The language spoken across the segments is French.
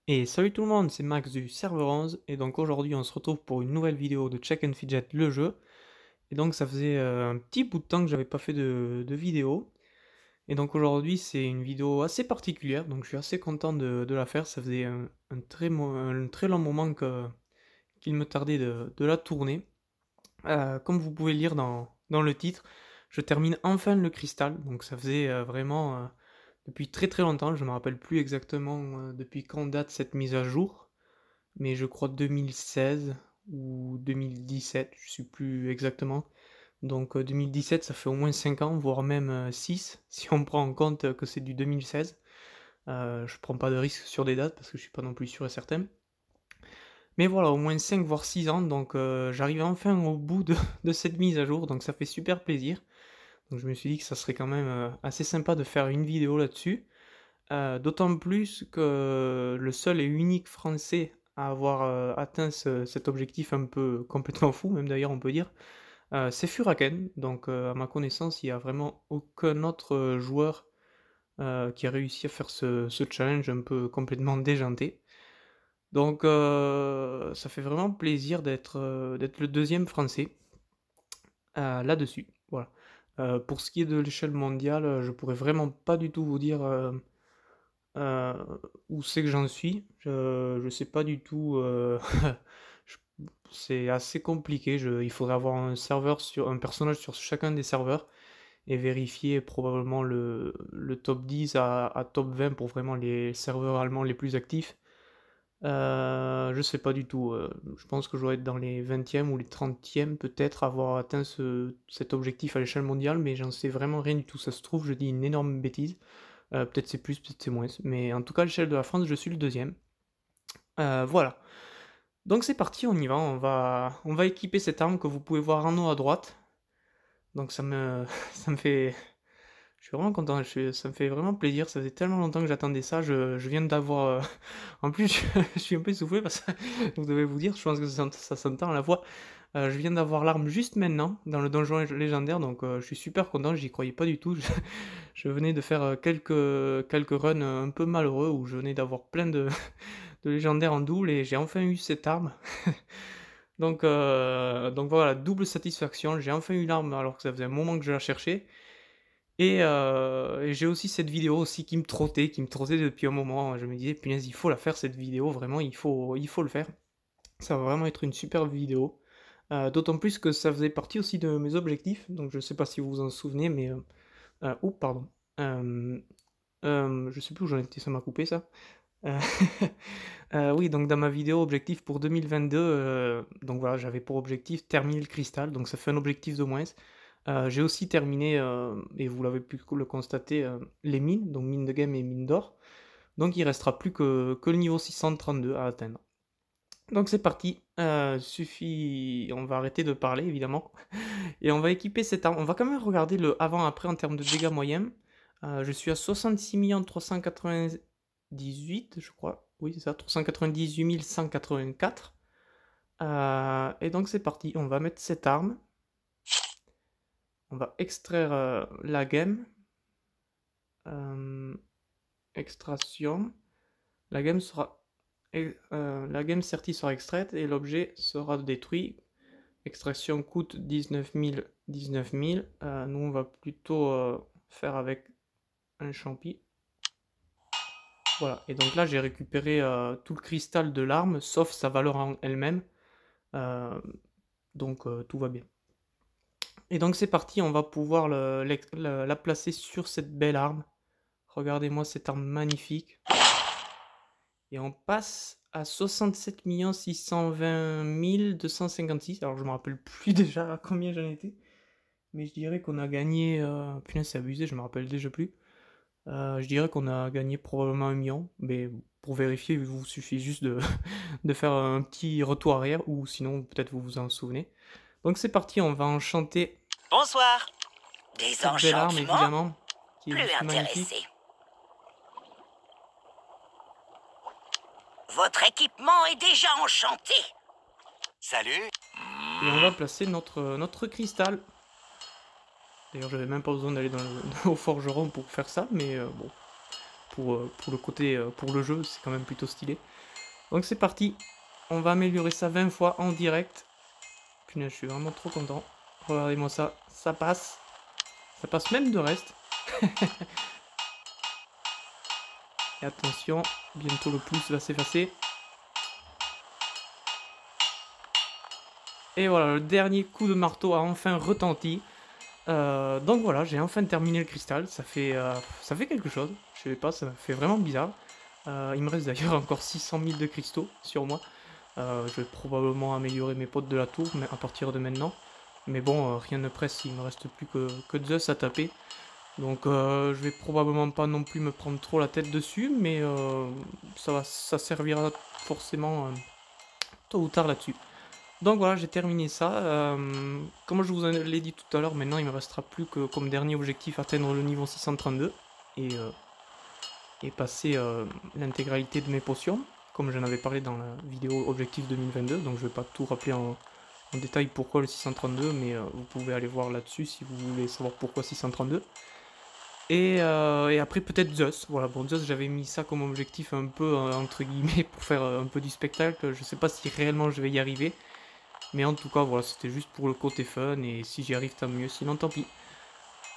Et salut tout le monde, c'est Max du serveur 11 et donc aujourd'hui on se retrouve pour une nouvelle vidéo de Check and Fidget le jeu. Et donc ça faisait un petit bout de temps que j'avais pas fait de vidéo. Et donc aujourd'hui c'est une vidéo assez particulière, donc je suis assez content de la faire. Ça faisait un très long moment qu'il me tardait de la tourner. Comme vous pouvez lire dans le titre, je termine enfin le cristal, donc ça faisait vraiment depuis très très longtemps. Je me rappelle plus exactement depuis quand date cette mise à jour, mais je crois 2016 ou 2017, je sais plus exactement. Donc 2017, ça fait au moins 5 ans, voire même 6, si on prend en compte que c'est du 2016. Je prends pas de risque sur des dates parce que je suis pas non plus sûr et certain. Mais voilà, au moins 5 voire 6 ans, donc j'arrive enfin au bout de cette mise à jour, donc ça fait super plaisir. Donc je me suis dit que ça serait quand même assez sympa de faire une vidéo là-dessus. D'autant plus que le seul et unique français à avoir atteint cet objectif un peu complètement fou, même d'ailleurs on peut dire, c'est Furaken. Donc à ma connaissance, il n'y a vraiment aucun autre joueur qui a réussi à faire ce challenge un peu complètement déjanté. Donc ça fait vraiment plaisir d'être le deuxième français là-dessus. Voilà. Pour ce qui est de l'échelle mondiale, je pourrais vraiment pas du tout vous dire euh, où c'est que j'en suis. Je sais pas du tout. je- c'est assez compliqué. Il faudrait avoir un personnage sur chacun des serveurs et vérifier probablement le top 10 à top 20 pour vraiment les serveurs allemands les plus actifs. Je sais pas du tout. Je pense que je dois être dans les 20e ou les 30e peut-être avoir atteint cet objectif à l'échelle mondiale, mais j'en sais vraiment rien du tout. Ça se trouve, je dis une énorme bêtise. Peut-être c'est plus, peut-être c'est moins. Mais en tout cas, à l'échelle de la France, je suis le deuxième. Voilà. Donc c'est parti, on y va. On va équiper cette arme que vous pouvez voir en haut à droite. Donc ça me fait, je suis vraiment content, ça me fait vraiment plaisir, ça faisait tellement longtemps que j'attendais ça, je viens d'avoir... En plus, je suis un peu essoufflé parce que vous devez vous dire, je pense que ça s'entend à la voix. Je viens d'avoir l'arme juste maintenant dans le donjon légendaire, donc je suis super content, j'y croyais pas du tout. Je venais de faire quelques runs un peu malheureux où je venais d'avoir plein de légendaires en double et j'ai enfin eu cette arme. Donc voilà, double satisfaction, j'ai enfin eu l'arme alors que ça faisait un moment que je la cherchais. Et j'ai aussi cette vidéo aussi qui me trottait depuis un moment. Je me disais, punaise, il faut la faire cette vidéo, vraiment, il faut le faire. Ça va vraiment être une super vidéo. D'autant plus que ça faisait partie aussi de mes objectifs, donc je sais pas si vous vous en souvenez, mais... oh, pardon. Euh, je sais plus où j'en étais, ça m'a coupé ça. Euh, oui, donc dans ma vidéo objectif pour 2022, donc voilà, j'avais pour objectif terminer le cristal, donc ça fait un objectif de moins. J'ai aussi terminé, et vous l'avez pu le constater, les mines, donc mine de game et mine d'or. Donc il restera plus que le niveau 632 à atteindre. Donc c'est parti, suffit, on va arrêter de parler évidemment, et on va équiper cette arme. On va quand même regarder le avant-après en termes de dégâts moyens. Je suis à 66 398, je crois, oui c'est ça, 398 184. Et donc c'est parti, on va mettre cette arme, on va extraire la game. Euh, Extraction. La game sera, la game certi sera extraite et l'objet sera détruit. Extraction coûte 19 000, 19 000. Nous, on va plutôt faire avec un champi. Voilà. Et donc là, j'ai récupéré tout le cristal de l'arme, sauf sa valeur en elle-même. Euh, donc tout va bien. Et donc c'est parti, on va pouvoir la placer sur cette belle arme. Regardez-moi cette arme magnifique. Et on passe à 67 620 256. Alors je me rappelle plus déjà à combien j'en étais. Mais je dirais qu'on a gagné... punaise, c'est abusé, je me rappelle déjà plus. Je dirais qu'on a gagné probablement 1 million. Mais pour vérifier, il vous suffit juste de faire un petit retour arrière. Ou sinon, peut-être vous vous en souvenez. Donc c'est parti, on va enchanter Bonsoir. Des cette belle arme, enchantements? évidemment. Qui est Plus juste intéressé. magnifique. Votre équipement est déjà enchanté. Salut. Et on va placer notre cristal. D'ailleurs, j'avais même pas besoin d'aller au forgeron pour faire ça, mais bon. pour le côté, pour le jeu, c'est quand même plutôt stylé. Donc c'est parti, on va améliorer ça 20 fois en direct. Punaise, je suis vraiment trop content. Regardez-moi ça, ça passe même de reste. Et attention, bientôt le plus va s'effacer. Et voilà, le dernier coup de marteau a enfin retenti. Donc voilà, j'ai enfin terminé le cristal, ça fait quelque chose, je sais pas, ça fait vraiment bizarre. Il me reste d'ailleurs encore 600 000 de cristaux sur moi. Je vais probablement améliorer mes potes de la tour mais à partir de maintenant. Mais bon, rien ne presse, il me reste plus que Zeus à taper. Donc je vais probablement pas non plus me prendre trop la tête dessus, mais ça servira forcément tôt ou tard là-dessus. Donc voilà, j'ai terminé ça. Comme je vous l'ai dit tout à l'heure, maintenant il me restera plus que comme dernier objectif atteindre le niveau 632 et passer l'intégralité de mes potions, comme j'en avais parlé dans la vidéo objectif 2022. Donc je vais pas tout rappeler en détail pourquoi le 632, mais vous pouvez aller voir là-dessus si vous voulez savoir pourquoi 632. Et après peut-être Zeus, voilà, bon Zeus j'avais mis ça comme objectif un peu entre guillemets pour faire un peu du spectacle, je sais pas si réellement je vais y arriver, mais en tout cas voilà, c'était juste pour le côté fun, et si j'y arrive tant mieux, sinon tant pis.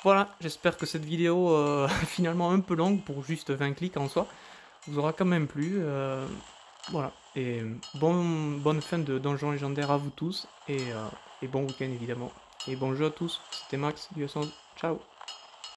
Voilà, j'espère que cette vidéo, finalement un peu longue pour juste 20 clics en soi, vous aura quand même plu, voilà, et bonne fin de Donjon Légendaire à vous tous, et bon week-end évidemment, et bon jeu à tous, c'était Max, du ciao.